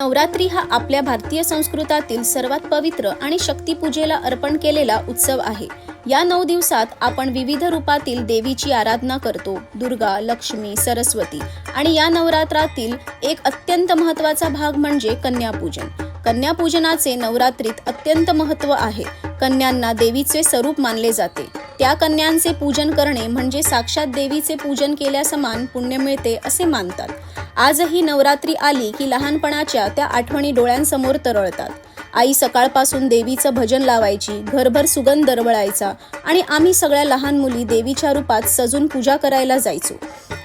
नवरात्री हा आपल्या भारतीय संस्कृतातील सर्वात पवित्र आणि शक्तिपूजेला अर्पण केलेला उत्सव आहे। या 9 दिवसात आपण विविध रूपातील देवीची आराधना करतो। दुर्गा, लक्ष्मी, सरस्वती आणि या नवरात्रातील एक अत्यंत महत्त्वाचा भाग म्हणजे कन्यापूजन। कन्यापूजनाचे नवरात्रीत अत्यंत महत्त्व आहे। कन्यांना देवीचे स्वरूप मानले जाते। त्या कन्यांचे पूजन करणे म्हणजे साक्षात देवीचे पूजन केल्यासमान पुण्य मिळते असे मानतात। आजही नवरात्री आली की लहानपणाच्या त्या आठवणी डोळ्यांसमोर तरळतात। आई सकाळपासून देवीचं भजन लावायची, घरभर सुगंध दरवळायचा आणि आम्ही सगळ्या लहान मुली देवीच्या रूपात सजून पूजा करायला जायचो।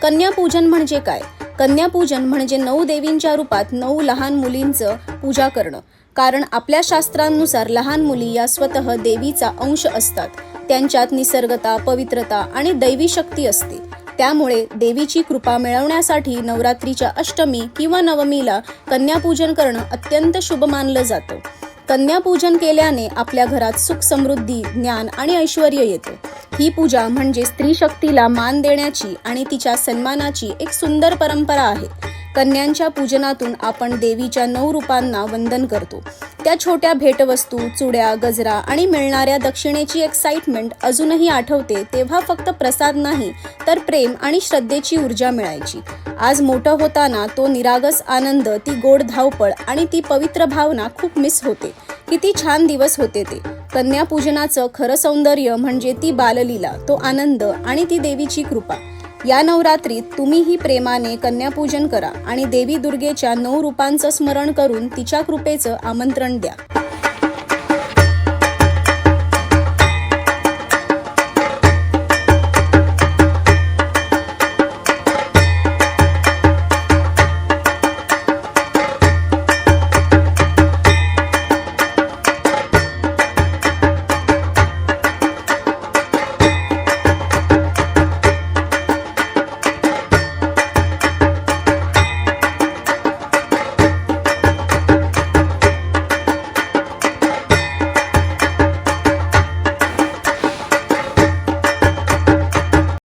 कन्यापूजन म्हणजे काय? कन्यापूजन म्हणजे 9 देवींच्या रूपात 9 लहान मुलींचं पूजा करणं। कारण आपल्या शास्त्रांनुसार लहान मुली या स्वतः देवीचा अंश असतात। त्यांच्यात निसर्गता, पवित्रता आणि दैवी शक्ती असते। त्यामुळे देवीची कृपा मिळवण्यासाठी नवरात्रीच्या अष्टमी किंवा नवमीला कन्यापूजन करणं अत्यंत शुभ मानलं जातं। कन्यापूजन केल्याने आपल्या घरात सुख, समृद्धी, ज्ञान आणि ऐश्वर्य येते। ही पूजा म्हणजे स्त्री शक्तीला मान देण्याची आणि तिच्या सन्मानाची एक सुंदर परंपरा आहे। कन्यांच्या पूजनातून आपण देवीच्या 9 रूपांना वंदन करतो। त्या छोट्या भेटवस्तू, चुड्या, गजरा आणि मिळणाऱ्या दक्षिणेची एक्साइटमेंट अजूनही आठवते। तेव्हा फक्त प्रसाद नाही तर प्रेम आणि श्रद्धेची ऊर्जा मिळायची। आज मोठं होताना तो निरागस आनंद, ती गोड धावपळ आणि ती पवित्र भावना खूप मिस होते। किती छान दिवस होते ते। कन्यापूजनाचं खरं सौंदर्य म्हणजे ती बाललीला, तो आनंद आणि ती देवीची कृपा। या नवरात्रीत तुम्हीही प्रेमाने कन्यापूजन करा आणि देवी दुर्गेच्या 9 रूपांचं स्मरण करून तिच्या कृपेचं आमंत्रण द्या।